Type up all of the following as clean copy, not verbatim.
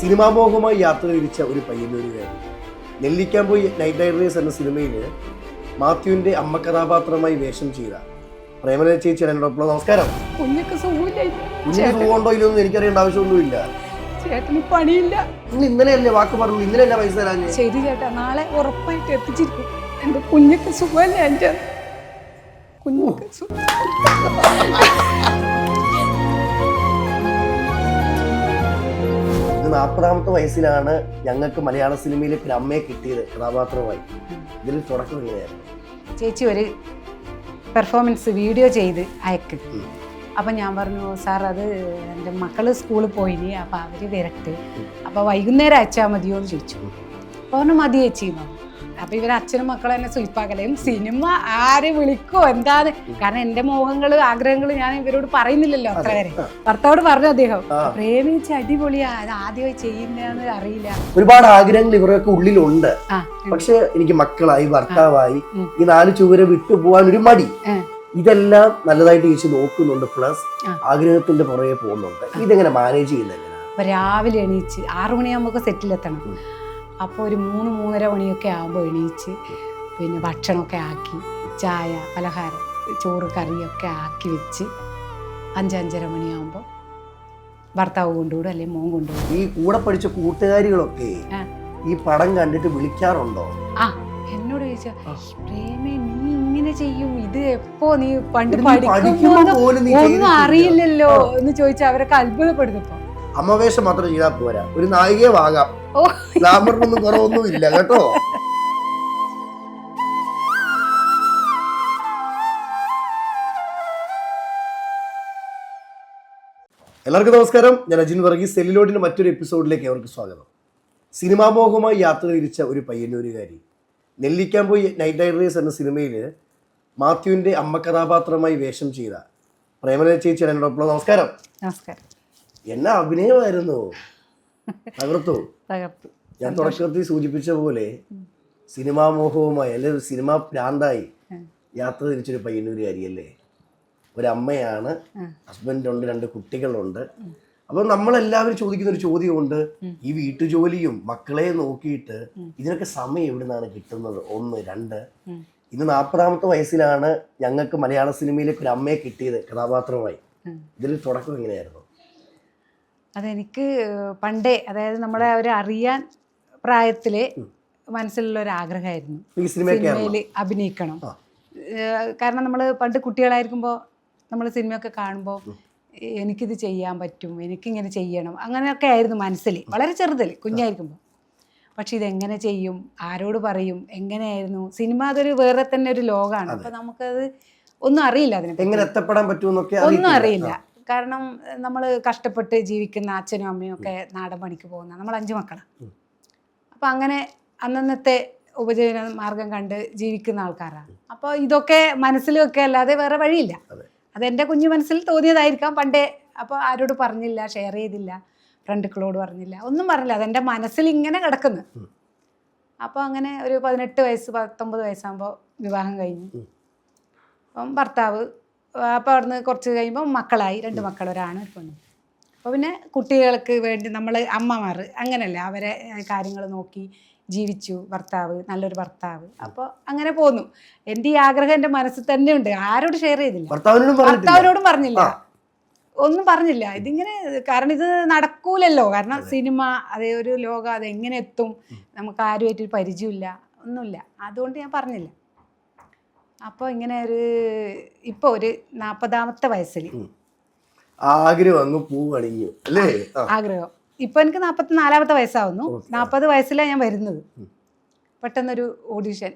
സിനിമാമോഹമായി യാത്ര തിരിച്ച ഒരു പയ്യന്നൂരുകാരി. നെല്ലിക്കാംപോയി നൈറ്റ് റൈഡേഴ്സ് എന്ന സിനിമയിൽ മാത്യുവിന്റെ അമ്മ കഥാപാത്രമായി വേഷം ചെയ്ത പ്രേമല ചേച്ചി എന്നോടൊപ്പം. നമസ്കാരം. കുഞ്ഞൊക്കെ സുഖമുണ്ടോ ഇല്ലൊന്നും എനിക്കറിയേണ്ട ആവശ്യമൊന്നുമില്ല. ചേട്ടന് പണിയില്ല. നിങ്ങൾ ഇന്നലെയല്ലേ വാക്ക് പറഞ്ഞു, ഇന്നലെയല്ല പൈസ തരാൻ. ശരി ചേട്ടാ, നാളെ ഉറപ്പായിട്ട് എത്തിച്ചിരിക്കും. എന്റെ കുഞ്ഞൊക്കെ സുഖമല്ലേ? എന്റെ കുഞ്ഞൊക്കെ 40ാമത്തെ വയസ്സിലാണ് ഞങ്ങൾക്ക് മലയാള സിനിമയിലേക്ക് ഒരു അമ്മയെ കിട്ടിയത് കഥാപാത്രമായി. ഇതിൽ തുടക്കം എങ്ങനെയായിരുന്നു? ചേച്ചി ഒരു പെർഫോമൻസ് വീഡിയോ ചെയ്ത് അയക്ക്. അപ്പം ഞാൻ പറഞ്ഞു, സാർ അത് എൻ്റെ മക്കൾ സ്കൂളിൽ പോയിനി, അപ്പം അവർ വരട്ടെ, അപ്പോൾ വൈകുന്നേരം അയച്ചാൽ മതിയോ എന്ന് ചോദിച്ചു. അപ്പോൾ പറഞ്ഞു മതി ചേച്ചി. അപ്പം ഇവർ അച്ഛനും മക്കളും എന്നെ സുൽപ്പാക്കലയും സിനിമ ആരെ വിളിക്കോ എന്താണ്, കാരണം എൻ്റെ മോഹങ്ങൾ ആഗ്രഹങ്ങൾ ഞാൻ ഇവരോട് പറയുന്നില്ലല്ലോ അത്ര വരെ. ഭർത്താവോട് പറഞ്ഞു അദ്ദേഹം, പ്രേമിച്ച് അടിപൊളിയാ, അത് ആദ്യമായി ചെയ്യുന്നതെന്ന് അറിയില്ല. ഒരുപാട് ആഗ്രഹങ്ങൾ ഇവരൊക്കെ ഉള്ളിലുണ്ട്. പക്ഷെ എനിക്ക് മക്കളായി, ഭർത്താവായി, ഈ 4 ചുവരെ വിട്ടുപോകാൻ ഒരു മടി. ഇതെല്ലാം നല്ലതായിട്ട് ചേച്ചി നോക്കുന്നുണ്ട്, പ്ലസ് ആഗ്രഹത്തിന്റെ പുറകെ പോകുന്നുണ്ട്. ഇതെങ്ങനെ മാനേജ് ചെയ്യുന്നത്? അപ്പൊ രാവിലെ എണീച്ച് 6 മണിയാകുമ്പോൾ സെറ്റിലെത്തണം. അപ്പോൾ ഒരു 3-3:30 മണിയൊക്കെ ആകുമ്പോൾ എണീച്ച് പിന്നെ ഭക്ഷണമൊക്കെ ആക്കി, ചായ പലഹാരം ചോറ് കറിയൊക്കെ ആക്കി വെച്ച് 5-5:30 മണിയാകുമ്പോൾ ഭർത്താവ് കൊണ്ടുവിടും, അല്ലെങ്കിൽ മോൻ കൊണ്ടുവിടും. ഈ കൂടെ പഠിച്ച കൂട്ടുകാരികളൊക്കെ ഈ പടം കണ്ടിട്ട് വിളിക്കാറുണ്ടോ? എന്നോട് ചോദിച്ചാ, പ്രേമേ നീ ഇങ്ങനെ ചെയ്യും, ഇത് എപ്പോ നീ പണ്ട് പഠിക്കുമ്പോ ഒന്നും അറിയില്ലല്ലോ എന്ന് ചോദിച്ചാൽ അവരൊക്കെ അത്ഭുതപ്പെടുന്നപ്പോ. അമ്മവേഷം മാത്രം ചെയ്താൽ പോരാ, ഒരു നായികയെ വാങ്ങാം. ഗ്ലാമറിനൊന്നും കുറവൊന്നും ഇല്ല കേട്ടോ. എല്ലാവർക്കും നമസ്കാരം. ഞാൻ അജിൻ വർഗീസ്. സെല്ലിലോട്ടിന്റെ മറ്റൊരു എപ്പിസോഡിലേക്ക് അവർക്ക് സ്വാഗതം. സിനിമാമോഹമായി യാത്ര തിരിച്ച ഒരു പയ്യന്നൂരുകാരി. നെല്ലിക്കാംപോയി നൈറ്റ് റൈഡേഴ്സ് എന്ന സിനിമയിൽ മാത്യുവിന്റെ അമ്മ കഥാപാത്രമായി വേഷം ചെയ്ത പ്രേമല ചേച്ചി എന്നോടൊപ്പം. നമസ്കാരം. നമസ്കാരം. എന്നാ അഭിനയമായിരുന്നു, തകർത്തു. ഞാൻ തുടക്കത്തിൽ സൂചിപ്പിച്ച പോലെ സിനിമാമോഹവുമായി അല്ലെങ്കിൽ സിനിമാ ഭ്രാന്തായി യാത്ര തിരിച്ചൊരു പയ്യന്നൂരുകാരിയല്ലേ. ഒരമ്മയാണ്, ഹസ്ബൻഡുണ്ട്, 2 കുട്ടികളുണ്ട്. അപ്പോൾ നമ്മളെല്ലാവരും ചോദിക്കുന്ന ഒരു ചോദ്യമുണ്ട്, ഈ വീട്ടുജോലിയും മക്കളെ നോക്കിയിട്ട് ഇതിനൊക്കെ സമയം എവിടെ നിന്നാണ് കിട്ടുന്നത്? 1, 2 ഇന്ന് 40ാമത്തെ വയസ്സിലാണ് ഞങ്ങൾക്ക് മലയാള സിനിമയിലേക്ക് ഒരു അമ്മയെ കിട്ടിയത് കഥാപാത്രമായി. ഇതിൽ തുടക്കം എങ്ങനെയായിരുന്നു? അതെനിക്ക് പണ്ടേ, അതായത് നമ്മളെ അവർ അറിയാൻ പ്രായത്തില് മനസ്സിലുള്ള ഒരു ആഗ്രഹമായിരുന്നു സിനിമയിൽ അഭിനയിക്കണം. കാരണം നമ്മൾ പണ്ട് കുട്ടികളായിരിക്കുമ്പോൾ നമ്മൾ സിനിമയൊക്കെ കാണുമ്പോൾ എനിക്കിത് ചെയ്യാൻ പറ്റും, എനിക്കിങ്ങനെ ചെയ്യണം, അങ്ങനെയൊക്കെ ആയിരുന്നു മനസ്സിൽ, വളരെ ചെറുതിൽ കുഞ്ഞായിരിക്കുമ്പോൾ. പക്ഷെ ഇതെങ്ങനെ ചെയ്യും, ആരോട് പറയും, എങ്ങനെയായിരുന്നു സിനിമ, അതൊരു വേറെ തന്നെ ഒരു ലോകമാണ്. അപ്പം നമുക്കത് ഒന്നും അറിയില്ല, ഒന്നും അറിയില്ല. കാരണം നമ്മൾ കഷ്ടപ്പെട്ട് ജീവിക്കുന്ന അച്ഛനും അമ്മയും ഒക്കെ നാടൻ പണിക്ക് പോകുന്ന നമ്മൾ 5 മക്കളാണ്. അപ്പം അങ്ങനെ അന്നന്നത്തെ ഉപജീവന മാർഗം കണ്ട് ജീവിക്കുന്ന ആൾക്കാരാണ്. അപ്പോൾ ഇതൊക്കെ മനസ്സിൽ വെക്കുക അല്ലാതെ വേറെ വഴിയില്ല. അതെൻ്റെ കുഞ്ഞു മനസ്സിൽ തോന്നിയതായിരിക്കാം പണ്ടേ. അപ്പോൾ ആരോട് പറഞ്ഞില്ല, ഷെയർ ചെയ്തില്ല, ഫ്രണ്ടുക്കളോട് പറഞ്ഞില്ല, ഒന്നും പറഞ്ഞില്ല. അതെൻ്റെ മനസ്സിൽ ഇങ്ങനെ കിടക്കുന്നു. അപ്പോൾ അങ്ങനെ ഒരു 18 വയസ്സ് 19 വയസ്സാകുമ്പോൾ വിവാഹം കഴിഞ്ഞു. അപ്പം ഭർത്താവ്, അപ്പോൾ അവിടുന്ന് കുറച്ച് കഴിയുമ്പോൾ മക്കളായി, 2 മക്കൾ, ഒരാണ് ഒരു പെണ്ണും. അപ്പോൾ പിന്നെ കുട്ടികൾക്ക് വേണ്ടി നമ്മൾ അമ്മമാർ അങ്ങനെയല്ല, അവരെ കാര്യങ്ങൾ നോക്കി ജീവിച്ചു. ഭർത്താവ് നല്ലൊരു ഭർത്താവ്. അപ്പോൾ അങ്ങനെ പോന്നു. എൻ്റെ ഈ ആഗ്രഹം എൻ്റെ മനസ്സിൽ തന്നെ ഉണ്ട്, ആരോട് ഷെയർ ചെയ്തില്ല, ഭർത്താവിനോടും പറഞ്ഞില്ല, ഒന്നും പറഞ്ഞില്ല. ഇതിങ്ങനെ, കാരണം ഇത് നടക്കൂലല്ലോ. കാരണം സിനിമ അതേ ഒരു ലോകം, അതെങ്ങനെ എത്തും, നമുക്ക് ആരുമായിട്ടൊരു പരിചയമില്ല, ഒന്നുമില്ല. അതുകൊണ്ട് ഞാൻ പറഞ്ഞില്ല. അപ്പോൾ ഇങ്ങനെ ഇപ്പോൾ ഒരു 40ാമത്തെ വയസ്സിൽ ആഗ്രഹം ഇപ്പൊ എനിക്ക് 44ാമത്തെ വയസ്സാവുന്നു. 40 വയസ്സിലാണ് ഞാൻ വരുന്നത്. പെട്ടെന്നൊരു ഓഡിഷൻ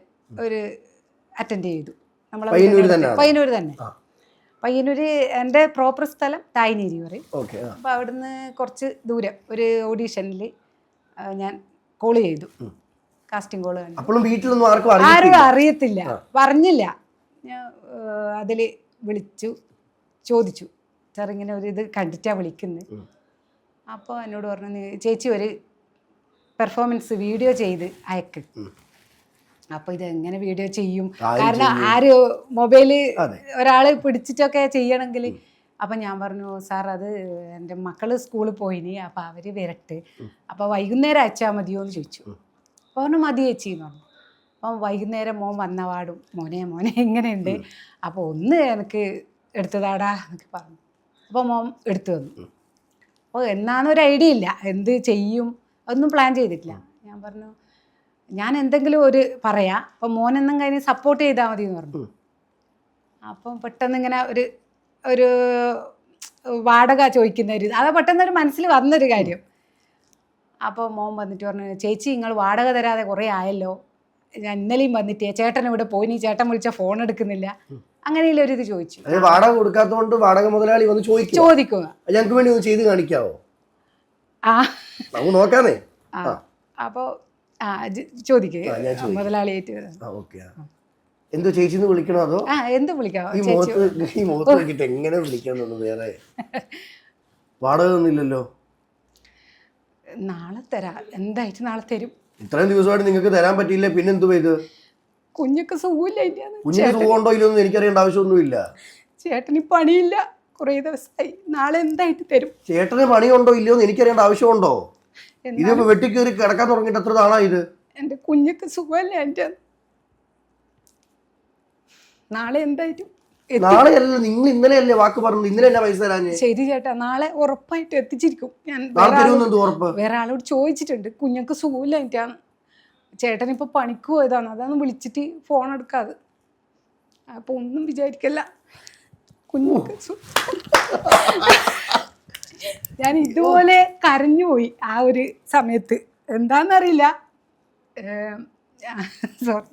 അറ്റൻഡ് ചെയ്തു. നമ്മളെ പയ്യന്നൂർ തന്നെ. പയ്യന്നൂർ എൻ്റെ പ്രോപ്പർ സ്ഥലം തായ്നേരി പറയും. അപ്പോൾ അവിടുന്ന് കുറച്ച് ദൂരം ഒരു ഓഡീഷനിൽ ഞാൻ കോൾ ചെയ്തു. കാസ്റ്റിംഗ് കോള് ആരും അറിയത്തില്ല, പറഞ്ഞില്ല. ഞാൻ അതിൽ വിളിച്ചു, ചോദിച്ചു, സാർ ഇങ്ങനെ ഒരു ഇത് കണ്ടിട്ടാണ് വിളിക്കുന്നത്. അപ്പോൾ എന്നോട് പറഞ്ഞു, ചേച്ചി ഒരു പെർഫോമൻസ് വീഡിയോ ചെയ്ത് അയക്ക്. അപ്പോൾ ഇതെങ്ങനെ വീഡിയോ ചെയ്യും, കാരണം ആര് മൊബൈല് ഒരാൾ പിടിച്ചിട്ടൊക്കെ ചെയ്യണമെങ്കിൽ അപ്പം ഞാൻ പറഞ്ഞു സാർ അത് എൻ്റെ മക്കൾ സ്കൂളിൽ പോയിനി അപ്പം അവർ വരട്ടെ അപ്പോൾ വൈകുന്നേരം അയച്ചാൽ മതിയോ എന്ന് ചോദിച്ചു. അപ്പോൾ പറഞ്ഞു മതി ചേച്ചി എന്ന് പറഞ്ഞു. അപ്പം വൈകുന്നേരം മോൻ വന്നപാടും മോനെ എങ്ങനെയുണ്ട്, അപ്പോൾ ഒന്ന് എനിക്ക് എടുത്തതാടാ എന്നൊക്കെ പറഞ്ഞു. അപ്പോൾ മോൻ എടുത്തു തന്നു. അപ്പോൾ എന്നാന്നൊരു ഐഡിയ ഇല്ല, എന്ത് ചെയ്യും അതൊന്നും പ്ലാൻ ചെയ്തിട്ടില്ല. ഞാൻ പറഞ്ഞു ഞാൻ എന്തെങ്കിലും ഒരു പറയാം, അപ്പം മോൻ എന്തെങ്കിലും അതിന് സപ്പോർട്ട് ചെയ്താൽ മതി എന്ന് പറഞ്ഞു. അപ്പം പെട്ടെന്ന് ഇങ്ങനെ ഒരു വാടക ചോദിക്കുന്ന ഒരു അത് പെട്ടെന്നൊരു മനസ്സിൽ വന്നൊരു കാര്യം. അപ്പോൾ മോൻ വന്നിട്ട് പറഞ്ഞു ചേച്ചി നിങ്ങൾ വാടക തരാതെ കുറേ ആയല്ലോ, ഞാൻ ഇന്നലെയും വന്നിട്ടേ ചേട്ടൻ ഇവിടെ പോയി, ചേട്ടൻ വിളിച്ചാൽ ഫോൺ എടുക്കുന്നില്ല, അങ്ങനെയുള്ള ഒരു ഇത് ചോദിച്ചു. വാടക കൊടുക്കാത്തതുകൊണ്ട് വാടക മുതലാളി വന്ന് ചോദിക്കുക ഞങ്ങൾക്ക് വേണ്ടി ഒന്ന് ചെയ്ത് കാണിക്കാവോ? നമുക്ക് നോക്കാന്നേ. അപ്പോൾ ചോദിക്കുക മുതലാളിയായിട്ട് എന്തോ ചേച്ചിന്ന് വിളിക്കണോ അതോ എന്ത് വിളിക്കാം, ഈ മുഖത്ത് നോക്കിട്ട് എങ്ങനെ വിളിക്കാന്നൊന്നും വേറെ വാടക ഒന്നുമില്ലല്ലോ. നാളെ തരാം, എന്തായിട്ട് നാളെ തരും. ഇത്രയും ദിവസമായിട്ട് നിങ്ങൾക്ക് തരാൻ പറ്റിയില്ല, പിന്നെ എന്തു ചെയ്ത്? കുഞ്ഞൊക്കെ സുഖമില്ല. കുഞ്ഞിന് സുഖമുണ്ടോ ഇല്ലയൊന്നും എനിക്കറിയേണ്ട ആവശ്യമൊന്നുമില്ല. ചേട്ടന് പണിയില്ല കുറേ ദിവസമായി, നാളെ എന്തായിട്ട് തരും. ചേട്ടന് പണിയുണ്ടോ ഇല്ലയോന്ന് എനിക്കറിയേണ്ട ആവശ്യമുണ്ടോ? ഇതിപ്പോ വെട്ടിക്കേറി കിടക്കാൻ തുടങ്ങിയിട്ട് എത്ര നാളാ ഇത്? എന്റെ കുഞ്ഞൊക്കെ സുഖമല്ല എൻ്റെ. നാളെ എന്തായിട്ടും നാളെ അല്ല, നിങ്ങൾ ഇന്നലെ അല്ലേ വാക്ക് പറഞ്ഞു, ഇന്നലെ എന്നാ പൈസ തരാഞ്ഞേ? ശരി ചേട്ടാ, നാളെ ഉറപ്പായിട്ട് എത്തിച്ചിരിക്കും. ഞാൻ വേറെ ആളോട് ചോദിച്ചിട്ടുണ്ട്, കുഞ്ഞൊക്കെ സുഖമില്ല എനിക്കാണ്. ചേട്ടൻ ഇപ്പൊ പണിക്ക് പോയതാണ്, അതാണ് വിളിച്ചിട്ട് ഫോൺ എടുക്കാതെ. അപ്പൊ ഒന്നും വിചാരിക്കല്ല, കുഞ്ഞൊക്കെ ഞാൻ ഇതുപോലെ കരഞ്ഞുപോയി ആ ഒരു സമയത്ത്, എന്താന്നറിയില്ല. സോറി.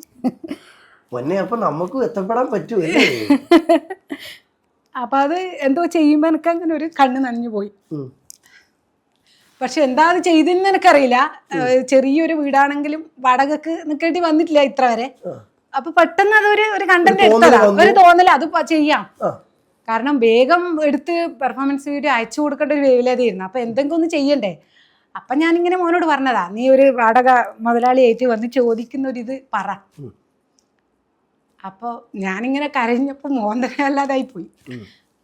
അപ്പൊ നമുക്ക് എത്തപ്പെടാൻ പറ്റുമേ. അപ്പൊ അത് എന്തോ ചെയ്യുമ്പോ എനിക്ക് അങ്ങനെ ഒരു കണ്ണ് നനഞ്ഞു പോയി. പക്ഷെ എന്താ അത് ചെയ്തെന്ന് എനിക്കറിയില്ല. ചെറിയൊരു വീടാണെങ്കിലും വാടകക്ക് നിൽക്കേണ്ടി വന്നിട്ടില്ല ഇത്ര വരെ. അപ്പൊ പെട്ടെന്ന് അതൊരു കണ്ടന്റ് എടുത്തതാ, ഒരു തോന്നല അത് ചെയ്യാം. കാരണം വേഗം എടുത്ത് പെർഫോമൻസ് വീഡിയോ അയച്ചു കൊടുക്കേണ്ട ഒരു വേവലാതിയായിരുന്നു. അപ്പൊ എന്തെങ്കിലും ഒന്ന് ചെയ്യണ്ടേ. അപ്പൊ ഞാനിങ്ങനെ മോനോട് പറഞ്ഞതാ, നീ ഒരു വാടക മുതലാളിയായിട്ട് വന്ന് ചോദിക്കുന്ന ഒരിത് പറ. അപ്പോൾ ഞാനിങ്ങനെ കരഞ്ഞപ്പോൾ മോൻ തന്നെ അല്ലാതായി പോയി.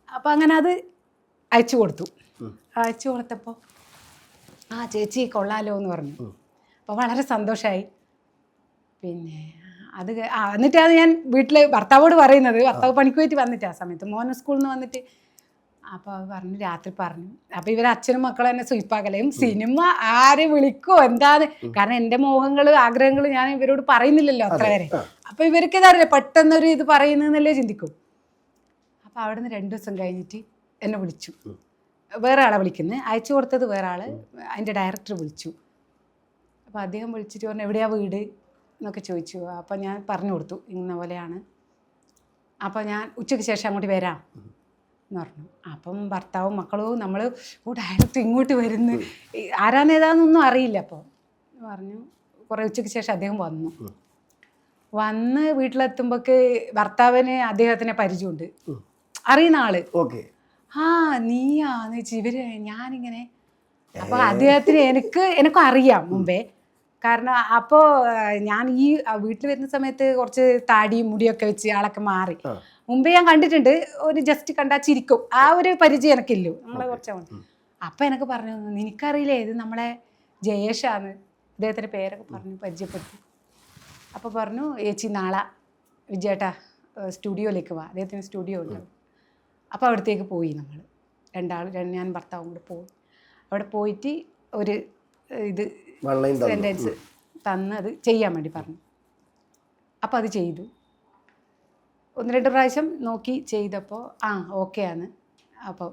അപ്പം അങ്ങനെ അത് അയച്ചു കൊടുത്തു. അയച്ചു കൊടുത്തപ്പോൾ ചേച്ചി കൊള്ളാലോ എന്ന് പറഞ്ഞു. അപ്പോൾ വളരെ സന്തോഷമായി. പിന്നെ അത് എന്നിട്ടാണ് ഞാൻ വീട്ടിൽ ഭർത്താവോട് പറയുന്നത്. ഭർത്താവ് പണിക്ക് പോയിട്ട് വന്നിട്ട് ആ സമയത്ത് മോൻ സ്കൂളിൽ നിന്ന് വന്നിട്ട് അപ്പോൾ അത് പറഞ്ഞു, രാത്രി പറഞ്ഞു. അപ്പോൾ ഇവർ അച്ഛനും മക്കളും എന്നെ സ്വീപ്പാക്കലയും സിനിമ ആരെ വിളിക്കോ എന്താന്ന്, കാരണം എൻ്റെ മോഹങ്ങൾ ആഗ്രഹങ്ങൾ ഞാൻ ഇവരോട് പറയുന്നില്ലല്ലോ അത്ര വരെ. അപ്പോൾ ഇവർക്ക് ഇതറിയില്ല, പെട്ടെന്നൊരു ഇത് പറയുന്നതെന്നല്ലേ ചിന്തിക്കും. അപ്പോൾ അവിടെ നിന്ന് 2 ദിവസം കഴിഞ്ഞിട്ട് എന്നെ വിളിച്ചു. വേറെ ആളെ വിളിക്കുന്നത്, അയച്ചു കൊടുത്തത് വേറെ ആൾ, അതിൻ്റെ ഡയറക്ടർ വിളിച്ചു. അപ്പോൾ അദ്ദേഹം വിളിച്ചിട്ട് പറഞ്ഞു എവിടെയാ വീട് എന്നൊക്കെ ചോദിച്ചു. അപ്പോൾ ഞാൻ പറഞ്ഞു കൊടുത്തു ഇന്ന പോലെയാണ്. അപ്പോൾ ഞാൻ ഉച്ചയ്ക്ക് ശേഷം അങ്ങോട്ട് വരാം എന്ന് പറഞ്ഞു. അപ്പം ഭർത്താവും മക്കളും നമ്മൾ ഡയറക്റ്റ് ഇങ്ങോട്ട് വരുന്നു, ആരാന്നേതാന്നൊന്നും അറിയില്ല. അപ്പോൾ പറഞ്ഞു. കുറേ ഉച്ചയ്ക്ക് ശേഷം അദ്ദേഹം വന്ന് വീട്ടിലെത്തുമ്പോഴേക്ക് ഭർത്താവിന് അദ്ദേഹത്തിനെ പരിചയമുണ്ട്, അറിയുന്ന ആള്. നീയാന്ന് വെച്ചാൽ ഇവര് ഞാനിങ്ങനെ. അപ്പോൾ അദ്ദേഹത്തിന് എനിക്കും അറിയാം മുമ്പേ. കാരണം അപ്പോൾ ഞാൻ ഈ വീട്ടിൽ വരുന്ന സമയത്ത് കുറച്ച് താടിയും മുടിയൊക്കെ വെച്ച് ആളൊക്കെ മാറി. മുമ്പേ ഞാൻ കണ്ടിട്ടുണ്ട്, ഒരു ജസ്റ്റ് കണ്ടാൽ ചിരിക്കും, ആ ഒരു പരിചയം എനിക്കില്ലോ, നമ്മളെ കുറച്ചാണ്. അപ്പം എനിക്ക് പറഞ്ഞു, നിനക്കറിയില്ലേ ഇത് നമ്മളെ ജയേഷാണ്, അദ്ദേഹത്തിൻ്റെ പേരൊക്കെ പറഞ്ഞു പരിചയപ്പെടുത്തി. അപ്പോൾ പറഞ്ഞു ചേച്ചി നാളെ വിജയേട്ടാ സ്റ്റുഡിയോയിലേക്ക് വാ, അദ്ദേഹത്തിന് സ്റ്റുഡിയോ ഉണ്ട്. അപ്പോൾ അവിടത്തേക്ക് പോയി നമ്മൾ ഞാൻ ഭർത്താവും കൂടെ പോയി. അവിടെ പോയിട്ട് ഒരു ഇത് സെൻറ്റൻസ് തന്ന് അത് ചെയ്യാൻ വേണ്ടി പറഞ്ഞു. അപ്പോൾ അത് ചെയ്തു. 1-2 പ്രാവശ്യം നോക്കി ചെയ്തപ്പോൾ ഓക്കെ ആണ്. അപ്പോൾ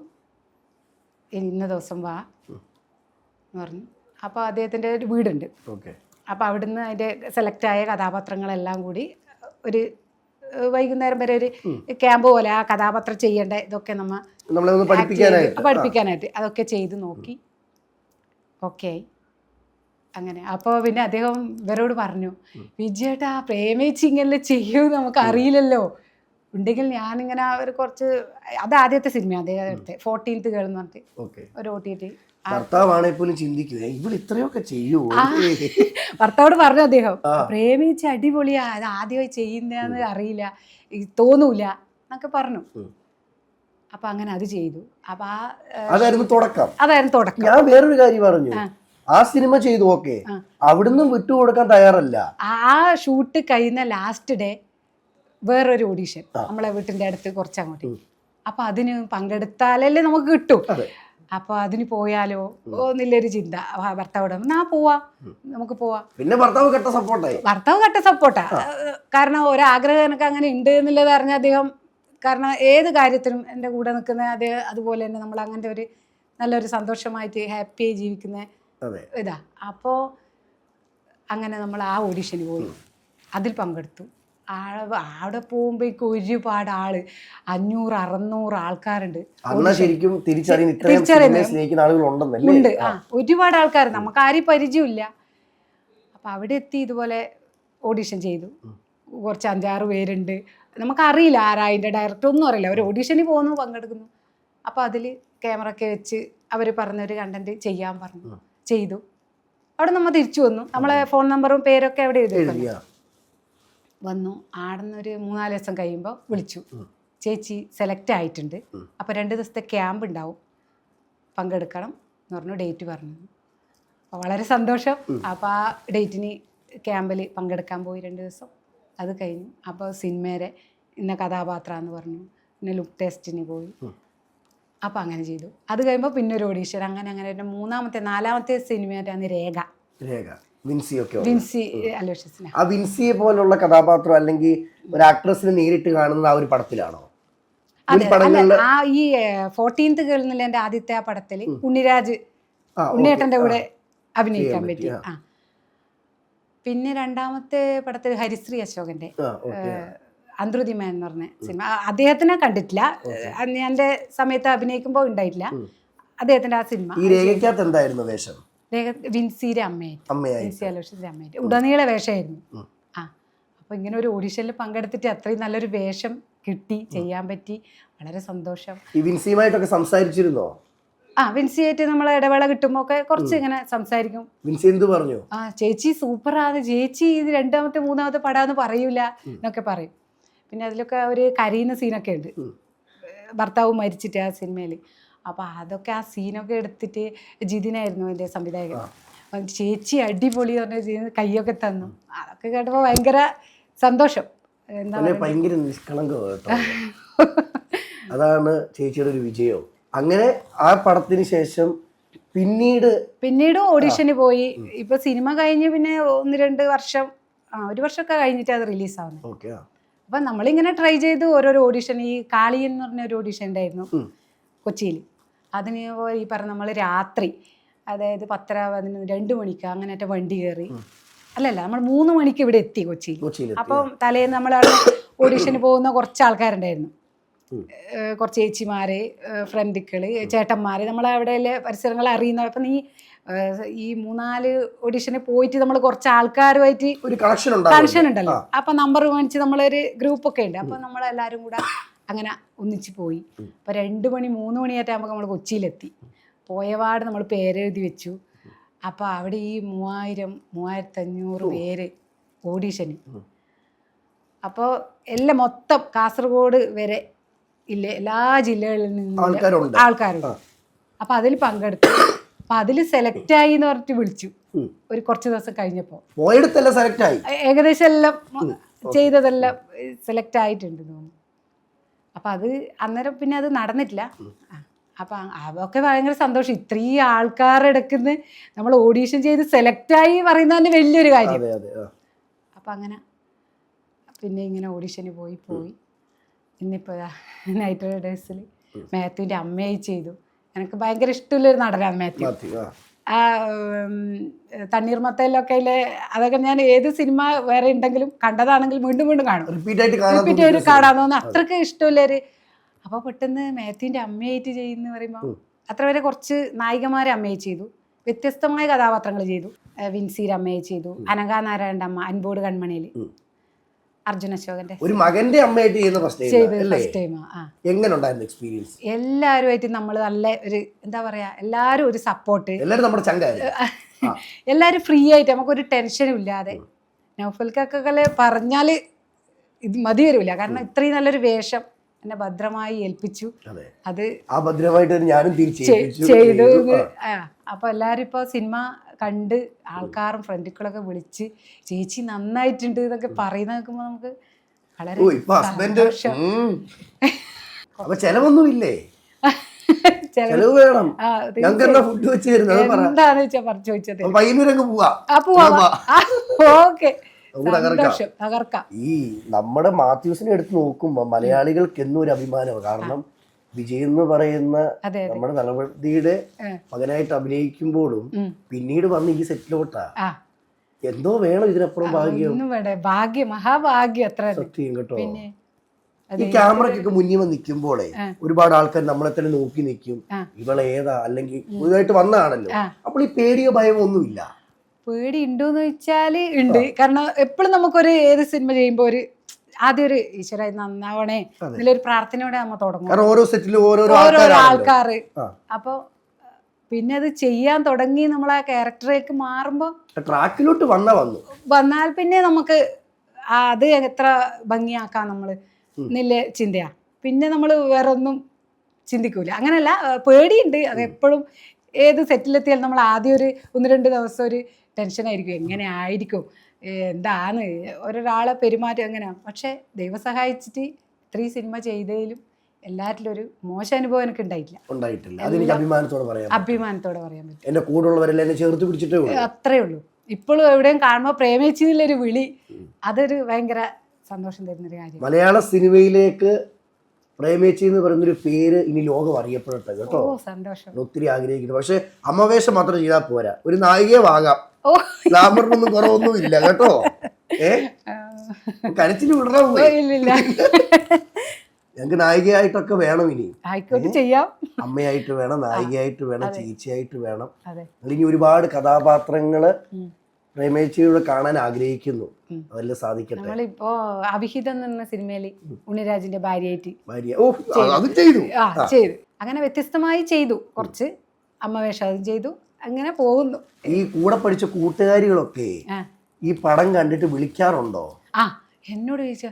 ഇന്ന ദിവസം വാ എന്ന് പറഞ്ഞു. അപ്പോൾ അദ്ദേഹത്തിൻ്റെ ഒരു വീടുണ്ട്. അപ്പോൾ അവിടുന്ന് അതിൻ്റെ സെലക്റ്റായ കഥാപാത്രങ്ങളെല്ലാം കൂടി ഒരു വൈകുന്നേരം വരെ ഒരു ക്യാമ്പ് പോലെ ആ കഥാപാത്രം ചെയ്യേണ്ട ഇതൊക്കെ പഠിപ്പിക്കാനായിട്ട് അതൊക്കെ ചെയ്ത് നോക്കി ഓക്കെ ആയി. അങ്ങനെ അപ്പോൾ പിന്നെ അദ്ദേഹം ഇവരോട് പറഞ്ഞു, വിജയേട്ടാ പ്രേമിച്ച് ഇങ്ങനെ ചെയ്യൂ നമുക്ക് അറിയില്ലല്ലോ, ഉണ്ടെങ്കിൽ ഞാനിങ്ങനെ ഒരു കുറച്ച് അത് ആദ്യത്തെ സിനിമ അദ്ദേഹത്തെ 14th ഗേൾ എന്ന് പറഞ്ഞിട്ട് ഒരു OTT. ഭർത്താവോട് പറഞ്ഞു അദ്ദേഹം, പ്രേമിച്ച് അടിപൊളിയാ, അത് ആദ്യമായി ചെയ്യുന്നതെന്ന് അറിയില്ല, തോന്നൂല എന്നൊക്കെ പറഞ്ഞു. അപ്പൊ അങ്ങനെ അത് ചെയ്തു. അപ്പൊ അതായിരുന്നു തുടക്കം. ഞാൻ വേറൊരു കാര്യം പറഞ്ഞു, ആ സിനിമ ചെയ്തു, ഓക്കെ, അവിടുന്ന് വിട്ടുകൊടുക്കാൻ തയ്യാറല്ല. ആ ഷൂട്ട് കഴിയുന്ന ലാസ്റ്റ് ഡേ വേറൊരു ഓഡീഷൻ നമ്മളെ വീട്ടിന്റെ അടുത്ത് കുറച്ചങ്ങോട്ട്. അപ്പൊ അതിന് പങ്കെടുത്താലല്ലേ നമുക്ക് കിട്ടും. അപ്പൊ അതിന് പോയാലോ എന്നില്ലൊരു ചിന്ത. ഭർത്താവോട് പോവാ, നമുക്ക് പോവാം. പിന്നെ ഭർത്താവ് കട്ട സപ്പോർട്ടാ. കാരണം ഒരാഗ്രഹം എനിക്ക് അങ്ങനെ ഉണ്ട് എന്നുള്ളത് അറിഞ്ഞ അദ്ദേഹം, കാരണം ഏത് കാര്യത്തിനും എൻ്റെ കൂടെ നിൽക്കുന്ന അദ്ദേഹം. അതുപോലെ തന്നെ നമ്മൾ അങ്ങനത്തെ ഒരു നല്ലൊരു സന്തോഷമായിട്ട് ഹാപ്പിയായി ജീവിക്കുന്ന ഇതാ. അപ്പോൾ അങ്ങനെ നമ്മൾ ആ ഓഡീഷന് പോയി, അതിൽ പങ്കെടുത്തു. അവിടെ പോകുമ്പോഴേക്കും ഒരുപാട് ആള്, 500-600 ആൾക്കാരുണ്ട്. ഉണ്ട്. ഒരുപാട് ആൾക്കാർ, നമുക്ക് ആരും പരിചയമില്ല. അപ്പൊ അവിടെ എത്തി ഇതുപോലെ ഓഡീഷൻ ചെയ്തു. കുറച്ച് 5-6 പേരുണ്ട്, നമുക്കറിയില്ല ആരാ അതിൻ്റെ ഡയറക്ടർ ഒന്നും അറിയില്ല. അവർ ഓഡീഷന് പോകുന്നു, പങ്കെടുക്കുന്നു. അപ്പോൾ അതിൽ ക്യാമറ ഒക്കെ വെച്ച് അവർ പറഞ്ഞൊരു കണ്ടന്റ് ചെയ്യാൻ പറഞ്ഞു, ചെയ്തു. അവിടെ നമ്മൾ തിരിച്ചു വന്നു. നമ്മളെ ഫോൺ നമ്പറും പേരൊക്കെ അവിടെ എഴുതി വന്നു. ആടുന്നൊരു 3-4 ദിവസം കഴിയുമ്പോൾ വിളിച്ചു, ചേച്ചി സെലക്ട് ആയിട്ടുണ്ട്, അപ്പോൾ 2 ദിവസത്തെ ക്യാമ്പ് ഉണ്ടാവും, പങ്കെടുക്കണം എന്ന് പറഞ്ഞു. ഡേറ്റ് പറഞ്ഞു. അപ്പോൾ വളരെ സന്തോഷം. അപ്പോൾ ആ ഡേറ്റിന് ക്യാമ്പിൽ പങ്കെടുക്കാൻ പോയി 2 ദിവസം. അത് കഴിഞ്ഞു. അപ്പോൾ സിനിമയുടെ ഇന്ന കഥാപാത്രം എന്ന് പറഞ്ഞു. പിന്നെ ലുക്ക് ടെസ്റ്റിന് പോയി. അപ്പോൾ അങ്ങനെ ചെയ്തു. അത് കഴിയുമ്പോൾ പിന്നെ ഒരു ഓഡീഷൻ. അങ്ങനെ 4-ാമത്തെ സിനിമയായിട്ടാണ് രേഖ. വിൻസി അലോഷ്യസിനെ. ആ വിൻസിയെ പോലുള്ള കഥാപാത്രം അല്ലെങ്കിൽ ഒരു ആക്ട്രസിനെ നേരിട്ട് കാണുന്നത് ആ ഒരു പടത്തിലാണോ? ആ ഈ 14th ഗേൾ എന്നുള്ള എൻ്റെ ആദ്യത്തെ ആ പടത്തിൽ ഉണ്ണിയേട്ടൻ്റെ കൂടെ അഭിനയിക്കാൻ പറ്റി. പിന്നെ 2ാമത്തെ പടത്തിൽ ഹരിശ്രീ അശോകന്റെ അന്ത്രുതിമാൻ എന്ന് പറഞ്ഞ സിനിമ. അദ്ദേഹത്തിനെ കണ്ടിട്ടില്ല, എൻ്റെ സമയത്ത് അഭിനയിക്കുമ്പോൾ ഉണ്ടായിട്ടില്ല അദ്ദേഹത്തിന്റെ ആ സിനിമ. എന്തായിരുന്നു വേഷം? വിൻസിയുടെ അമ്മയായിട്ട്, വിൻസി അലോഷ്യസിന്റെ അമ്മയായിട്ട് ഉടനീള വേഷമായിരുന്നു. അപ്പൊ ഇങ്ങനെ ഒരു ഓഡീഷനിൽ പങ്കെടുത്തിട്ട് അത്രയും നല്ലൊരു വേഷം കിട്ടി, ചെയ്യാൻ പറ്റി. വളരെ സന്തോഷം. വിൻസിയുമായിട്ടൊക്കെ സംസാരിച്ചിരുന്നോ? വിൻസിയായിട്ട് നമ്മൾ ഇടവേള കിട്ടുമ്പോ ഒക്കെ കുറച്ച് ഇങ്ങനെ സംസാരിക്കും. വിൻസി എന്ത് പറഞ്ഞു? ചേച്ചി സൂപ്പറാണ്, ചേച്ചി ഇത് 2ാമത്തെ 3ാമത്തെ പടാന്ന് പറയൂല എന്നൊക്കെ പറയും. പിന്നെ അതിലൊക്കെ ഒരു കരയുന്ന സീനൊക്കെ ഉണ്ട്, ഭർത്താവ് മരിച്ചിട്ട് ആ സിനിമയിൽ. അപ്പോൾ അതൊക്കെ ആ സീനൊക്കെ എടുത്തിട്ട് ജിതിനായിരുന്നു എൻ്റെ സംവിധായകൻ. ചേച്ചി അടിപൊളി പറഞ്ഞ കയ്യൊക്കെ തന്നു. അതൊക്കെ കേട്ടപ്പോൾ ഭയങ്കര സന്തോഷം. ഭയങ്കര നിഷ്കളങ്കം. അതാണ് ചേച്ചിയുടെ ഒരു വിജയം. അങ്ങനെ ആ പടത്തിന് ശേഷം പിന്നീട് ഓഡിഷന് പോയി. ഇപ്പൊ സിനിമ കഴിഞ്ഞ് പിന്നെ 1-2 വർഷം, 1 വർഷമൊക്കെ കഴിഞ്ഞിട്ട് അത് റിലീസാവുന്നത്. അപ്പൊ നമ്മളിങ്ങനെ ട്രൈ ചെയ്ത് ഓരോരോ ഓഡിഷൻ. ഈ കാളിയൻ എന്ന് പറഞ്ഞ ഒരു ഓഡിഷൻ ഉണ്ടായിരുന്നു കൊച്ചിയിൽ. അതിന് ഈ പറഞ്ഞ നമ്മൾ രാത്രി, അതായത് 10-2 മണിക്ക് അങ്ങനെയൊക്കെ വണ്ടി കയറി, നമ്മൾ 3 മണിക്ക് ഇവിടെ എത്തി കൊച്ചിയിൽ. അപ്പം തലേന്ന് നമ്മളവിടെ ഓഡിഷന് പോകുന്ന കുറച്ച് ആൾക്കാരുണ്ടായിരുന്നു, കുറച്ച് ചേച്ചിമാര്, ഫ്രണ്ടുക്കള്, ചേട്ടന്മാര്, നമ്മളവിടെ പരിസരങ്ങൾ അറിയുന്ന. അപ്പം ഈ 3-4 ഓഡിഷന് പോയിട്ട് നമ്മൾ കുറച്ച് ആൾക്കാരുമായിട്ട് ഒരു കണക്ഷൻ ഉണ്ടല്ലോ. അപ്പൊ നമ്പർ മേടിച്ച് നമ്മളൊരു ഗ്രൂപ്പൊക്കെ ഉണ്ട്. അപ്പൊ നമ്മളെല്ലാവരും കൂടെ അങ്ങനെ ഒന്നിച്ച് പോയി. അപ്പോൾ 2 മണി 3 മണിയായിട്ടാകുമ്പോൾ നമ്മൾ കൊച്ചിയിലെത്തി. പോയപാട് നമ്മൾ പേരെഴുതി വെച്ചു. അപ്പോൾ അവിടെ ഈ 3000-3500 പേര് ഓഡീഷന്. അപ്പോൾ എല്ലാം മൊത്തം കാസർഗോഡ് വരെ ഇല്ല, എല്ലാ ജില്ലകളിൽ നിന്നും ആൾക്കാരുണ്ട്. അപ്പോൾ അതിൽ പങ്കെടുത്തു. അപ്പോൾ അതിൽ സെലക്ട് ആയി എന്ന് പറഞ്ഞിട്ട് വിളിച്ചു. ഒരു കുറച്ച് ദിവസം കഴിഞ്ഞപ്പോൾ ഏകദേശം എല്ലാം ചെയ്തതെല്ലാം സെലക്ട് ആയിട്ടുണ്ട് തോന്നുന്നു. അപ്പം അത് അന്നേരം പിന്നെ അത് നടന്നിട്ടില്ല. അപ്പം അതൊക്കെ ഭയങ്കര സന്തോഷം. ഇത്രയും ആൾക്കാരെടുക്കുന്ന നമ്മൾ ഓഡീഷൻ ചെയ്ത് സെലക്റ്റായി പറയുന്നത് തന്നെ വലിയൊരു കാര്യം. അപ്പം അങ്ങനെ പിന്നെ ഇങ്ങനെ ഓഡീഷന് പോയി ഇന്നിപ്പോൾ നൈറ്റ് റൈഡേഴ്സിൽ മാത്യുവിൻ്റെ അമ്മയായി ചെയ്തു. എനിക്ക് ഭയങ്കര ഇഷ്ടമുള്ളൊരു നടനാണ് മാത്യു. ആ തണ്ണീർമത്തയിലൊക്കെ അതൊക്കെ ഞാൻ ഏത് സിനിമ വേറെ ഉണ്ടെങ്കിലും കണ്ടതാണെങ്കിലും വീണ്ടും കാണും, റിപ്പീറ്റ് ആയിട്ട് കാണാൻ തോന്നുന്നു. അത്രയ്ക്ക് ഇഷ്ടമുള്ളൊരു. അപ്പോൾ പെട്ടെന്ന് മാത്യുവിൻ്റെ അമ്മയായിട്ട് ചെയ്യുന്ന പറയുമ്പോൾ അത്ര വരെ കുറച്ച് നായികമാരെ അമ്മയെ ചെയ്തു, വ്യത്യസ്തമായ കഥാപാത്രങ്ങൾ ചെയ്തു. വിൻസിയുടെ അമ്മയെ ചെയ്തു, അനഘാനാരായണൻ്റെ അമ്മ അൻപോട് കൺമണിയിൽ, അർജുൻ അശോകന്റെ ഒരു മകന്റെ അമ്മയായിട്ട് ചെയ്യുന്ന ഫസ്റ്റ് ടൈം. എങ്ങനെയുണ്ടായിരുന്നു എക്സ്പീരിയൻസ്? എല്ലാവരുമായിട്ട് നമ്മൾ നല്ല ഒരു എന്താ പറയാ, എല്ലാവരും ഒരു സപ്പോർട്ട്, എല്ലാവരും ഫ്രീ ആയിട്ട്, നമുക്കൊരു ടെൻഷനും ഇല്ലാതെ. നൗഫൽക്കൊക്കെ പറഞ്ഞാൽ ഇത് മതി വരില്ല, കാരണം ഇത്രയും നല്ലൊരു വേഷം എന്നെ ഭദ്രമായി ഏൽപ്പിച്ചു. അത് ആ ഭദ്രമായിട്ട് ഞാനും ചെയ്തു. അപ്പൊ എല്ലാരും ഇപ്പൊ സിനിമ കണ്ട് ആൾക്കാരും ഫ്രണ്ടുകളൊക്കെ വിളിച്ച് ചേച്ചി നന്നായിട്ടുണ്ട് എന്നൊക്കെ പറയുന്ന കേൾക്കുമ്പോ നമുക്ക് വളരെ ചെലവൊന്നുമില്ലേ? ചെലവ് വേണം. ഫുഡ് വെച്ച് എന്താന്ന് വെച്ചാ ചോദിച്ചത്. ഈ നമ്മുടെ മാത്യൂസിനെ എടുത്ത് നോക്കുമ്പോ മലയാളികൾക്ക് എന്നും ഒരു അഭിമാനമാണ്. കാരണം വിജയ് എന്ന് പറയുന്ന നമ്മുടെ നടപടിയുടെ മകനായിട്ട് അഭിനയിക്കുമ്പോഴും പിന്നീട് വന്ന് ഈ സെറ്റിലോട്ടാ എന്തോ വേണം ഇതിനപ്പുറം ഭാഗ്യം, മഹാഭാഗ്യം. അത്ര സത്യം കേട്ടോ. ഈ ക്യാമറയ്ക്കൊക്കെ മുന്നിൽ വന്ന് നിൽക്കുമ്പോളേ ഒരുപാട് ആൾക്കാർ നമ്മളെ തന്നെ നോക്കി നിൽക്കും, ഇവളെ ഏതാ, അല്ലെങ്കിൽ പുതുതായിട്ട് വന്നതാണല്ലോ. അപ്പോൾ ഈ പേടിയോ ഭയമോ ഒന്നുമില്ല? പേടി ഉണ്ടോന്ന് ചോദിച്ചാല് ഉണ്ട്. കാരണം എപ്പോഴും നമുക്കൊരു ഏത് സിനിമ ചെയ്യുമ്പോ ഒരു ആദ്യം ഒരു ഈശ്വര നന്നാവണേ എന്നൊരു പ്രാർത്ഥനയോടെ നമ്മ തുടങ്ങും. ഓരോ സെറ്റിലും ഓരോ ആൾക്കാര്. അപ്പൊ പിന്നെ അത് ചെയ്യാൻ തുടങ്ങി നമ്മൾ ആ ക്യാരക്ടറിലേക്ക് മാറുമ്പോ ട്രാക്കിലോട്ട് വന്നാൽ പിന്നെ നമുക്ക് അത് എത്ര ഭംഗിയാക്കാം നമ്മള് എന്നില്ല ചിന്തയാ. പിന്നെ നമ്മൾ വേറെ ഒന്നും ചിന്തിക്കൂല. അങ്ങനെയല്ല, പേടിയുണ്ട്. അത് എപ്പോഴും ഏത് സെറ്റിലെത്തിയാലും നമ്മൾ ആദ്യം ഒരു 1-2 ദിവസം ഒരു ടെൻഷനായിരിക്കും, എങ്ങനെ ആയിരിക്കും, എന്താണ് ഒരാളെ പെരുമാറ്റം എങ്ങനെയാണ്. പക്ഷെ ദൈവം സഹായിച്ചിട്ട് ഇത്രയും സിനിമ ചെയ്തതിലും എല്ലാറ്റിലും ഒരു മോശം അനുഭവം എനിക്ക് ഉണ്ടായിട്ടില്ല. അഭിമാനത്തോടെ പറയാൻ പറ്റും. എന്റെ കൂടെയുള്ളവരെല്ലാം എന്നെ ചേർത്ത് പിടിച്ചിട്ടേ ഉള്ളൂ. അത്രേ ഉള്ളൂ. ഇപ്പോഴും എവിടെയും കാണുമ്പോൾ പ്രേമിച്ചി എന്നുള്ളൊരു വിളി, അതൊരു ഭയങ്കര സന്തോഷം തരുന്നൊരു കാര്യം. മലയാള സിനിമയിലേക്ക് പ്രേമേച്ചി എന്ന് പറയുന്നൊരു പേര് ഇനി ലോകം അറിയപ്പെടട്ടെ കേട്ടോ. സന്തോഷം. ഒത്തിരി ആഗ്രഹിക്കുന്നു. പക്ഷെ അമ്മവേഷം മാത്രം ചെയ്താൽ പോരാ, ഒരു നായികയെ വാങ്ങാം. ഗ്ലാമറിനൊന്നും കുറവൊന്നും ഇല്ല കേട്ടോ. കരച്ചിൽ വിടണം. ഞങ്ങക്ക് നായികയായിട്ടൊക്കെ വേണം. ഇനി ചെയ്യാം. അമ്മയായിട്ട് വേണം, നായികയായിട്ട് വേണം, ചേച്ചിയായിട്ട് വേണം. ഇനി ഒരുപാട് കഥാപാത്രങ്ങള് പ്രേമേച്ചിയോട് കാണാൻ ആഗ്രഹിക്കുന്നു. അതെല്ലാം സാധിക്കട്ടെ. നമ്മളിപ്പോ അഭിഹിതം എന്ന സിനിമയില് ഉണ്ണിരാജിന്റെ ഭാര്യയായിട്ട് ചെയ്തു. അങ്ങനെ വ്യത്യസ്തമായി ചെയ്തു. കുറച്ച് അമ്മ വേഷം അതും ചെയ്തു. അങ്ങനെ പോകുന്നു. ഈ കൂടെ പഠിച്ച കൂട്ടുകാരികളൊക്കെ ഈ പടം കണ്ടിട്ട് വിളിക്കാറുണ്ടോ? എന്നോട് ചോദിച്ചാ,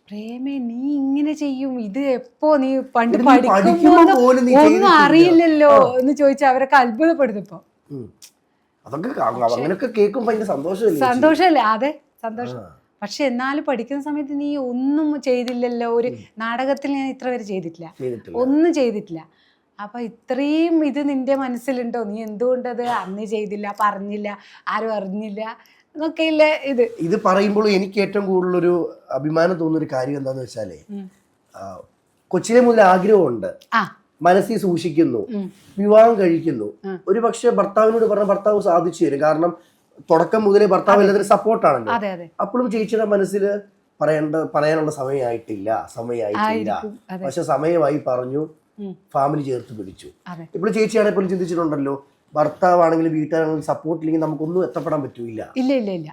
പ്രേമേ നീ ഇങ്ങനെ ചെയ്യും, ഇത് എപ്പോ നീ പണ്ട് പഠിക്കുമ്പോ ഒന്നും അറിയില്ലല്ലോ എന്ന് ചോദിച്ചാൽ അവരൊക്കെ അത്ഭുതപ്പെടുത്തിപ്പോ. അതൊക്കെ അങ്ങനെയൊക്കെ കേൾക്കുമ്പോ ഭയങ്കര സന്തോഷല്ലേ? അതെ, സന്തോഷം. പക്ഷെ എന്നാലും പഠിക്കുന്ന സമയത്ത് നീ ഒന്നും ചെയ്തില്ലല്ലോ. ഒരു നാടകത്തിൽ ഞാൻ ഇത്ര വരെ ചെയ്തിട്ടില്ല, ഒന്നും ചെയ്തിട്ടില്ല. അപ്പൊ ഇത്രയും ഇത് നിന്റെ മനസ്സിലുണ്ടോ, നീ എന്തുകൊണ്ടത് അന്ന് ചെയ്തില്ല, പറഞ്ഞില്ല, ആരും അറിഞ്ഞില്ല എന്നൊക്കെയില്ലേ. ഇത് പറയുമ്പോൾ എനിക്ക് ഏറ്റവും കൂടുതലൊരു അഭിമാനം തോന്നുന്ന ഒരു കാര്യം എന്താന്ന് വെച്ചാലേ, കൊച്ചിലെ മുതൽ ആഗ്രഹമുണ്ട്, മനസ്സിൽ സൂക്ഷിക്കുന്നു, വിവാഹം കഴിക്കുന്നു. ഒരു പക്ഷെ ഭർത്താവിനോട് പറഞ്ഞ ഭർത്താവ് സാധിച്ചു തരും. കാരണം തുടക്കം മുതലേ ഭർത്താവ് എല്ലാത്തിനും സപ്പോർട്ടാണല്ലോ. അപ്പോഴും ചേച്ചിയുടെ മനസ്സിൽ പറയാനുള്ള സമയമായിട്ടില്ല. പക്ഷെ സമയമായി പറഞ്ഞു, ഫാമിലി ചേർത്ത് പിടിച്ചു. ഇപ്പോൾ ചേച്ചിയാണെങ്കിൽ പോലും ചിന്തിച്ചിട്ടുണ്ടല്ലോ, ഭർത്താവാണെങ്കിലും വീട്ടുകാരാണെങ്കിലും സപ്പോർട്ട് ഇല്ലെങ്കിൽ നമുക്കൊന്നും എത്തപ്പെടാൻ പറ്റൂല. ഇല്ല,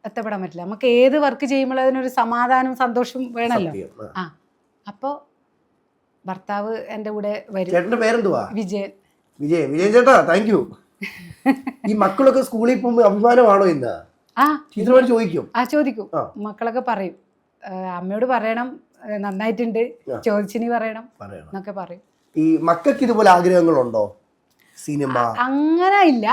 എത്തപ്പെടാൻ പറ്റില്ല. നമുക്ക് ഏത് വർക്ക് ചെയ്യുമ്പോൾ അതിനൊരു സമാധാനം സന്തോഷം വേണമല്ലോ. അപ്പോ ഭർത്താവ് എന്റെ കൂടെ വരും. ചേട്ടന്റെ പേരെന്തുവാ? വിജയൻ ചേട്ടാ, താങ്ക് യു. ഈ മക്കളൊക്കെ സ്കൂളിൽ പോകുമ്പോ അഭിമാനമാണോ ഇന്ന്? ടീച്ചറോട് ചോദിക്കും. മക്കളൊക്കെ പറയും, അമ്മയോട് പറയണം നന്നായിട്ടുണ്ട്, ചോദിച്ചിനി പറയണം എന്നൊക്കെ പറയും. ഈ മക്കൾക്ക് ഇതുപോലെ ആഗ്രഹങ്ങളുണ്ടോ? സിനിമ അങ്ങനെ ഇല്ല.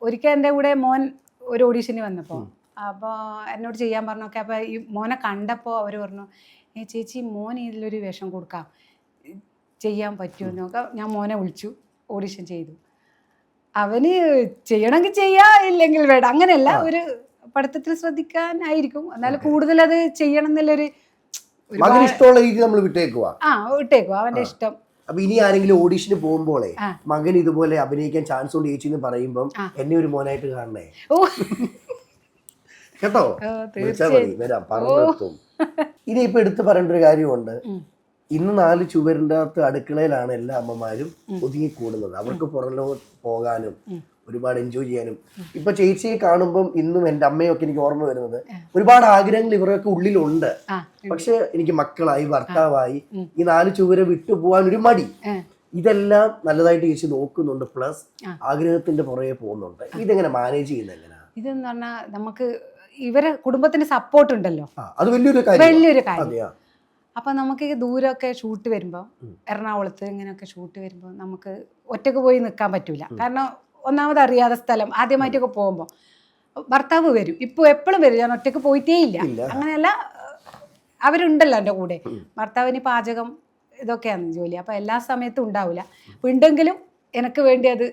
ഒരിക്കൽ എൻ്റെ കൂടെ മോൻ ഒരു ഓഡീഷന് വന്നപ്പോൾ അപ്പോൾ എന്നോട് ചെയ്യാൻ പറഞ്ഞൊക്കെ. അപ്പോൾ ഈ മോനെ കണ്ടപ്പോൾ അവർ പറഞ്ഞു, ചേച്ചി മോൻ ഇതിലൊരു വേഷം കൊടുക്കാം, ചെയ്യാൻ പറ്റുമെന്ന് നോക്കാം. ഞാൻ മോനെ വിളിച്ചു, ഓഡിഷൻ ചെയ്തു. അവന് ചെയ്യണമെങ്കിൽ ചെയ്യാ, ഇല്ലെങ്കിൽ വേണ്ട, അങ്ങനെയല്ല. ഒരു പഠിത്തത്തിൽ ശ്രദ്ധിക്കാനായിരിക്കും, എന്നാലും കൂടുതൽ അത് ചെയ്യണം എന്നുള്ളൊരു വിട്ടേക്കുവാ. അവന്റെ ഇഷ്ടം. അപ്പൊ ഇനി ആരെങ്കിലും ഓഡീഷന് പോകുമ്പോളേ മകൻ ഇതുപോലെ അഭിനയിക്കാൻ ചാൻസ് ഉണ്ട് ചേച്ചി എന്ന് പറയുമ്പം എന്നെ ഒരു മോനായിട്ട് കാണണേ കേട്ടോ. വരാം, പറഞ്ഞെത്തും. ഇനി ഇപ്പൊ എടുത്തു പറയേണ്ട ഒരു കാര്യമുണ്ട്. ഇന്ന് 4 ചുവരിൻ്റെ അകത്ത് അടുക്കളയിലാണ് എല്ലാ അമ്മമാരും ഒതുങ്ങിക്കൂടുന്നത്. അവർക്ക് പുറലോട്ട് പോകാനും ഒരുപാട് എൻജോയ് ചെയ്യാനും. ഇപ്പൊ ചേച്ചിയെ കാണുമ്പം ഇന്നും എൻ്റെ അമ്മയൊക്കെ എനിക്ക് ഓർമ്മ വരുന്നത്, ഒരുപാട് ആഗ്രഹങ്ങൾ ഇവരൊക്കെ ഉള്ളിലുണ്ട്. പക്ഷെ എനിക്ക് മക്കളായി, ഭർത്താവായി, ഈ 4 ചുവരെ വിട്ടുപോകാൻ ഒരു മടി. ഇതെല്ലാം നല്ലതായിട്ട് ചേച്ചി നോക്കുന്നുണ്ട്, പ്ലസ് ആഗ്രഹത്തിന്റെ പുറകെ പോകുന്നുണ്ട്. ഇതെങ്ങനെ മാനേജ് ചെയ്യുന്നത് എങ്ങനെയാ? ഇതെന്ന് പറഞ്ഞാൽ നമുക്ക് ഇവരെ കുടുംബത്തിന് സപ്പോർട്ട് ഉണ്ടല്ലോ, അത് വലിയൊരു കാര്യം. അപ്പം നമുക്ക് ഈ ദൂരമൊക്കെ ഷൂട്ട് വരുമ്പോൾ എറണാകുളത്ത് ഇങ്ങനെയൊക്കെ ഷൂട്ട് വരുമ്പോൾ നമുക്ക് ഒറ്റയ്ക്ക് പോയി നിൽക്കാൻ പറ്റൂല. കാരണം ഒന്നാമത് അറിയാതെ സ്ഥലം ആദ്യമായിട്ടൊക്കെ പോകുമ്പോൾ ഭർത്താവ് വരും, ഇപ്പോൾ എപ്പോഴും വരും, ഞാൻ ഒറ്റയ്ക്ക് പോയിട്ടേ ഇല്ല. അങ്ങനെയല്ല, അവരുണ്ടല്ലോ എൻ്റെ കൂടെ. ഭർത്താവിന് പാചകം ഇതൊക്കെയാണ് ജോലി, അപ്പോൾ എല്ലാ സമയത്തും ഉണ്ടാവില്ല. ഉണ്ടെങ്കിലും എനിക്ക് വേണ്ടി അത്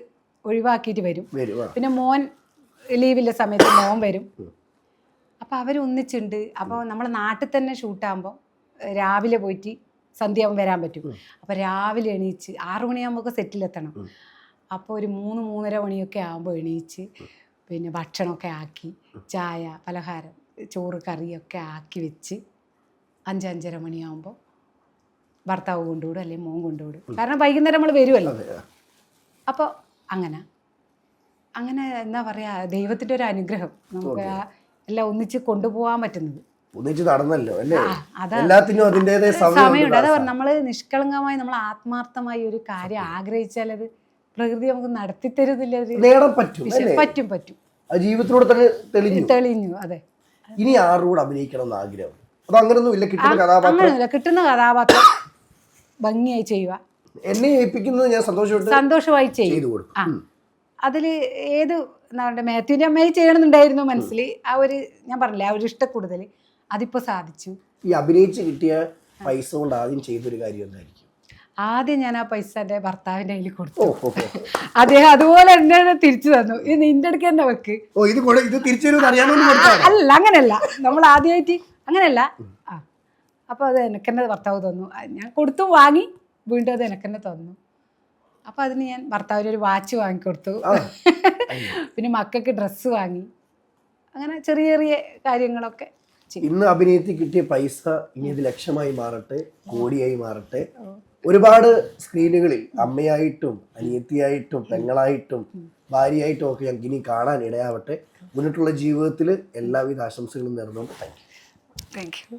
ഒഴിവാക്കിയിട്ട് വരും. പിന്നെ മോൻ ലീവില്ല സമയത്ത് മോൻ വരും. അപ്പോൾ അവരൊന്നിച്ചുണ്ട്. അപ്പോൾ നമ്മൾ നാട്ടിൽ തന്നെ ഷൂട്ടാകുമ്പോൾ രാവിലെ പോയിട്ട് സന്ധ്യയാകുമ്പോൾ വരാൻ പറ്റും. അപ്പോൾ രാവിലെ എണീച്ച് 6 മണിയാകുമ്പോൾ സെറ്റിലെത്തണം. അപ്പോൾ ഒരു 3-3:30 മണിയൊക്കെ ആകുമ്പോൾ എണീച്ച് പിന്നെ ഭക്ഷണമൊക്കെ ആക്കി, ചായ പലഹാരം ചോറ് കറിയൊക്കെ ആക്കി വെച്ച് 5-5:30 മണിയാകുമ്പോൾ ഭർത്താവ് കൊണ്ടുവിടും, അല്ലെങ്കിൽ മോൻ കൊണ്ടുവിടും. കാരണം വൈകുന്നേരം നമ്മൾ വരുമല്ലോ. അപ്പോൾ അങ്ങനെ എന്താ പറയുക, ദൈവത്തിൻ്റെ ഒരു അനുഗ്രഹം നമുക്ക് എല്ലാം ഒന്നിച്ച് കൊണ്ടുപോകാൻ പറ്റുന്നത്. നടന്നല്ലോ അല്ലേ? എല്ലാത്തിനും അതിൻ്റെതായ സമയമുണ്ട്. അതാ പറഞ്ഞത്, നമ്മൾ നിഷ്കളങ്കമായി നമ്മൾ ആത്മാർത്ഥമായി ഒരു കാര്യം ആഗ്രഹിച്ചാൽ അത് പ്രകൃതി നമുക്ക് നടത്തി തരുന്നില്ല. പറ്റും ജീവിതത്തിലൂടെ തന്നെ തെളിഞ്ഞു. അതെ. ഇനി ആരോട് അഭിനയിക്കണം എന്ന് ആഗ്രഹം? അത് അങ്ങനൊന്നും ഇല്ല, കിട്ടുന്ന കഥാപാത്രം ഭംഗിയായി ചെയ്യുക, എന്നെ ഏൽപ്പിക്കുന്നത് ഞാൻ സന്തോഷമായി ചെയ്തു കൊടുക്കും. അതിൽ ഏത് എന്താ പറയുക, മാത്യുവിൻ്റെ അമ്മയെ ചെയ്യണമെന്നുണ്ടായിരുന്നു മനസ്സിൽ. ആ ഒരു ഞാൻ പറഞ്ഞില്ലേ, ആ ഒരു ഇഷ്ടക്കൂടുതൽ അതിപ്പോൾ സാധിച്ചു. ഈ അഭിനയിച്ച് കിട്ടിയ പൈസ കൊണ്ട് ആദ്യം ചെയ്തൊരു കാര്യം എന്തായിരിക്കും? ആദ്യം ഞാൻ ആ പൈസ എൻ്റെ ഭർത്താവിൻ്റെ കയ്യിൽ കൊടുത്തു. അദ്ദേഹം അതുപോലെ എന്നെ തിരിച്ചു തന്നു. ഇത് നിന്റെ അടുക്ക് തന്നെ വെക്ക്. അല്ല, അങ്ങനെയല്ല, നമ്മൾ ആദ്യമായിട്ട് അങ്ങനെയല്ല. അപ്പോൾ അത് എനിക്കെന്നെ ഭർത്താവ് തന്നു. ഞാൻ കൊടുത്തു, വാങ്ങി, വീണ്ടും അത് എനിക്കെന്നെ തന്നു. അപ്പോൾ അതിന് ഞാൻ ഭർത്താവിന് ഒരു വാച്ച് വാങ്ങിക്കൊടുത്തു. പിന്നെ മക്കൾക്ക് ഡ്രസ്സ് വാങ്ങി. അങ്ങനെ ചെറിയ ചെറിയ കാര്യങ്ങളൊക്കെ. ഇന്ന് അഭിനയത്തിൽ കിട്ടിയ പൈസ ഇനി ഇത് ലക്ഷമായി മാറട്ടെ, കോടിയായി മാറട്ടെ. ഒരുപാട് സ്ക്രീനുകളിൽ അമ്മയായിട്ടും അനിയത്തിയായിട്ടും പെങ്ങളായിട്ടും ഭാര്യയായിട്ടും ഒക്കെ ഞങ്ങൾക്ക് ഇനി കാണാൻ ഇടയാവട്ടെ. മുന്നിട്ടുള്ള ജീവിതത്തിൽ എല്ലാവിധ ആശംസകളും നേർന്നു. Thank you.